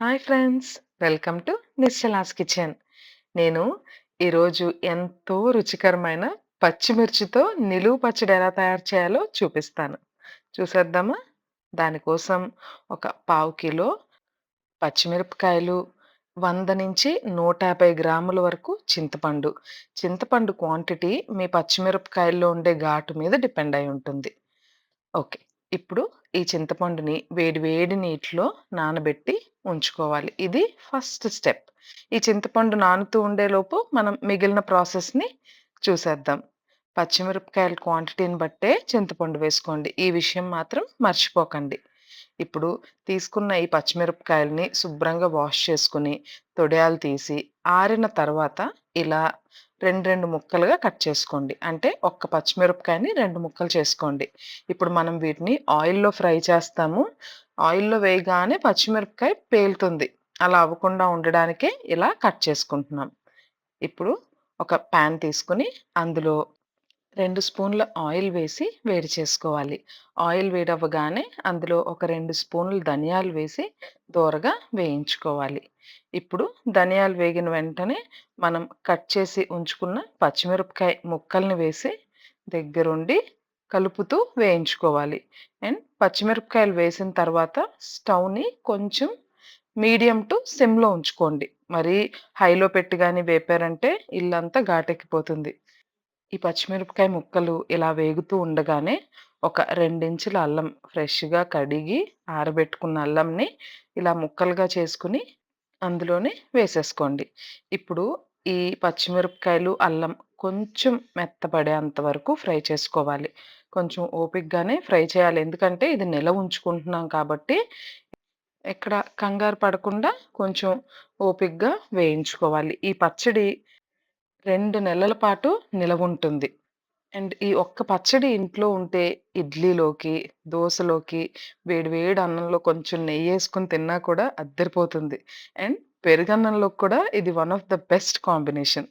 Hi friends! Welcome to Nischala's kitchen. నేను ఈరోజు ఎంతో రుచికరమైన పచ్చిమిర్చితో నిలువు పచ్చడి ఎలా తయారు చేయాలో చూపిస్తాను. చూసేద్దామా? దానికోసం ఒక పావు కిలో పచ్చిమిరపకాయలు, 100-150 గ్రాముల వరకు చింతపండు. చింతపండు క్వాంటిటీ మీ పచ్చిమిరపకాయల్లో ఉండే ఘాటు మీద డిపెండ్ అయి ఉంటుంది. ఓకే. ఇప్పుడు ఈ చింతపండుని వేడి వేడి నీటిలో నానబెట్టి ఉంచుకోవాలి. ఇది ఫస్ట్ స్టెప్. ఈ చింతపండు నానుతూ ఉండేలోపు మనం మిగిలిన ప్రాసెస్‌ని చూసేద్దాం. పచ్చిమిరపకాయల క్వాంటిటీని బట్టే చింతపండు వేసుకోండి. ఈ విషయం మాత్రం మర్చిపోకండి. ఇప్పుడు తీసుకున్న ఈ పచ్చిమిరపకాయలని శుభ్రంగా వాష్ చేసుకొని, తొడియాలు తీసి, ఆరిన తర్వాత ఇలా 2 ముక్కలుగా కట్ చేసుకోండి. అంటే ఒక్క పచ్చిమిరపకాయని 2 ముక్కలు చేసుకోండి. ఇప్పుడు మనం వీటిని ఆయిల్‌లో ఫ్రై చేస్తాము. ఆయిల్‌లో వేయగానే పచ్చిమిరపకాయ పేలుతుంది. అలా అవ్వకుండా ఉండడానికే ఇలా కట్ చేసుకుంటున్నాం. ఇప్పుడు ఒక పాన్ తీసుకొని అందులో 2 స్పూన్ల ఆయిల్ వేసి వేడి చేసుకోవాలి. ఆయిల్ వేడవ్వగానే అందులో ఒక 2 స్పూన్లు ధనియాలు వేసి దోరగా వేయించుకోవాలి. ఇప్పుడు ధనియాలు వేగిన వెంటనే మనం కట్ చేసి ఉంచుకున్న పచ్చిమిరపకాయ ముక్కల్ని వేసి దగ్గరుండి కలుపుతూ వేయించుకోవాలి. అండ్ పచ్చిమిరపకాయలు వేసిన తర్వాత స్టవ్‌ని కొంచెం మీడియం టు సిమ్‌లో ఉంచుకోండి. మరీ హైలో పెట్టి గాని వేపారంటే ఇల్లంతా ఘాటెక్కిపోతుంది. ఈ పచ్చిమిరపకాయ ముక్కలు ఇలా వేగుతూ ఉండగానే ఒక 2 ఇంచుల అల్లం ఫ్రెష్‌గా కడిగి ఆరబెట్టుకున్న అల్లంని ఇలా ముక్కలుగా చేసుకొని అందులోనే వేసేసుకోండి. ఇప్పుడు ఈ పచ్చిమిరపకాయలు, అల్లం కొంచెం మెత్తబడేంత వరకు ఫ్రై చేసుకోవాలి. కొంచెం ఓపికగానే ఫ్రై చేయాలి. ఎందుకంటే ఇది నిలవ ఉంచుకుంటున్నాం కాబట్టి ఎక్కడ కంగారు పడకుండా కొంచెం ఓపికగా వేయించుకోవాలి. ఈ పచ్చడి 2 నెలల పాటు నిలవుంటుంది. అండ్ ఈ ఒక్క పచ్చడి ఇంట్లో ఉంటే ఇడ్లీలోకి, దోసలోకి, వేడి వేడి అన్నంలో కొంచెం నెయ్యేసుకొని తిన్నా కూడా అద్దరిపోతుంది. అండ్ పెరుగన్నంలోకి కూడా ఇది one of the best combination.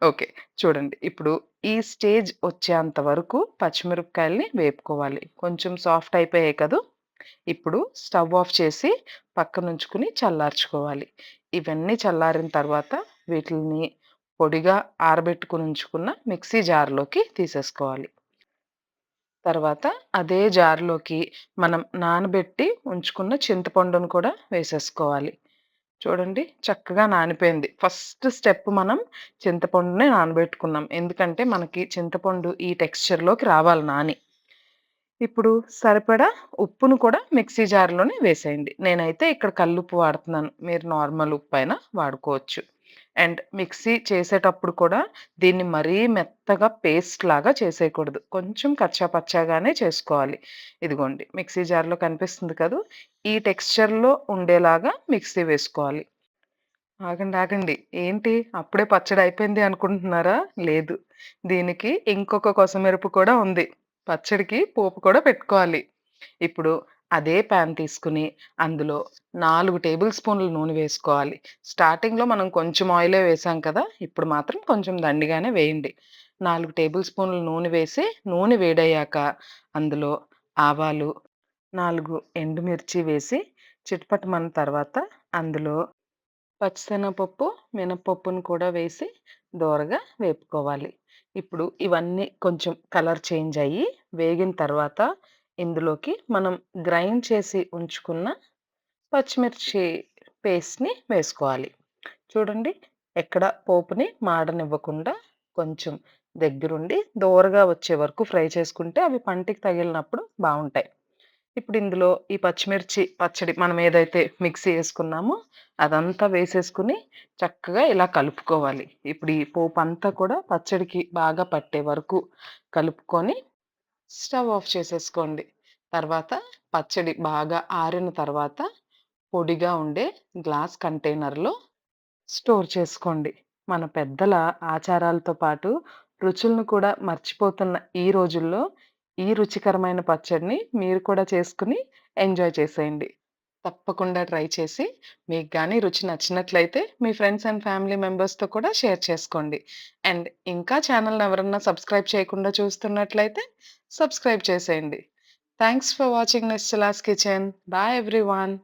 Okay. చూడండి. ఇప్పుడు ఈ స్టేజ్ వచ్చేంత వరకు పచ్చిమిరపకాయల్ని వేపుకోవాలి. కొంచెం సాఫ్ట్ అయిపోయాయి కదూ! ఇప్పుడు స్టవ్ ఆఫ్ చేసి పక్కనుంచుకొని చల్లార్చుకోవాలి. ఇవన్నీ చల్లారిన తర్వాత వీటిల్ని పొడిగా ఆరబెట్టుకొని ఉంచుకున్న మిక్సీ జార్‌లోకి తీసేసుకోవాలి. తర్వాత అదే జార్‌లోకి మనం నానబెట్టి ఉంచుకున్న చింతపండును కూడా వేసేసుకోవాలి. చూడండి చక్కగా నానిపోయింది. ఫస్ట్ స్టెప్ మనం చింతపండునే నానబెట్టుకున్నాం. ఎందుకంటే మనకి చింతపండు ఈ టెక్స్చర్‌లోకి రావాలి నాని. ఇప్పుడు సరిపడా ఉప్పును కూడా మిక్సీ జార్‌లోనే వేసేయండి. నేనైతే ఇక్కడ కల్లుప్పు వాడుతున్నాను. మీరు నార్మల్ ఉప్పైనా వాడుకోవచ్చు. అండ్ మిక్సీ చేసేటప్పుడు కూడా దీన్ని మరీ మెత్తగా పేస్ట్ లాగా చేసేయకూడదు. కొంచెం కచ్చా పచ్చాగానే చేసుకోవాలి. ఇదిగోండి మిక్సీ జార్‌లో కనిపిస్తుంది కదూ! ఈ టెక్స్చర్‌లో ఉండేలాగా మిక్సీ వేసుకోవాలి. ఆగండి. ఆగండి. ఏంటి అప్పుడే పచ్చడి అయిపోయింది అనుకుంటున్నారా? లేదు. దీనికి ఇంకొక కొసమెరుపు కూడా ఉంది. పచ్చడికి పోపు కూడా పెట్టుకోవాలి. ఇప్పుడు అదే పాన్ తీసుకొని అందులో 4 టేబుల్ స్పూన్‌ల నూనె వేసుకోవాలి. స్టార్టింగ్‌లో మనం కొంచెం ఆయిలే వేసాం కదా! ఇప్పుడు మాత్రం కొంచెం దండిగానే వేయండి. 4 టేబుల్ స్పూన్‌ల నూనె వేసి నూనె వేడయ్యాక అందులో ఆవాలు, 4 ఎండుమిర్చి వేసి చిటపటమన్న తర్వాత అందులో పచ్చిశనగపప్పు, మినపప్పును కూడా వేసి దోరగా వేపుకోవాలి. ఇప్పుడు ఇవన్నీ కొంచెం కలర్ చేంజ్ అయ్యి వేగిన తర్వాత ఇందులోకి మనం గ్రైండ్ చేసి ఉంచుకున్న పచ్చిమిర్చి పేస్ట్‌ని వేసుకోవాలి. చూడండి ఎక్కడ పోపుని మాడనివ్వకుండా కొంచెం దగ్గరుండి దోరగా వచ్చే వరకు ఫ్రై చేసుకుంటే అవి పంటికి తగిలినప్పుడు బావుంటాయి. ఇప్పుడు ఇందులో ఈ పచ్చిమిర్చి పచ్చడి మనం ఏదైతే మిక్సీ యేసుకున్నామో అదంతా వేసేసుకొని చక్కగా ఇలా కలుపుకోవాలి. ఇప్పుడు ఈ పోపంతా కూడా పచ్చడికి బాగా పట్టే వరకు కలుపుకొని స్టవ్ ఆఫ్ చేసేసుకోండి. తర్వాత పచ్చడి బాగా ఆరిన తర్వాత పొడిగా ఉండే గ్లాస్ కంటైనర్‌లో స్టోర్ చేసుకోండి. మన పెద్దల ఆచారాలతో పాటు రుచులను కూడా మర్చిపోతున్న ఈ రోజుల్లో ఈ రుచికరమైన పచ్చడిని మీరు కూడా చేసుకొని ఎంజాయ్ చేసేయండి. తప్పకుండా ట్రై చేసి మీకు గాని రుచి నచ్చినట్లయితే మీ ఫ్రెండ్స్ అండ్ ఫ్యామిలీ మెంబర్స్‌తో కూడా షేర్ చేసుకోండి. అండ్ ఇంకా ఛానెల్‌ని ఎవరన్నా సబ్స్క్రైబ్ చేయకుండా చూస్తున్నట్లయితే సబ్స్క్రైబ్ చేసేయండి. Thanks for watching Nischala's kitchen. Bye everyone.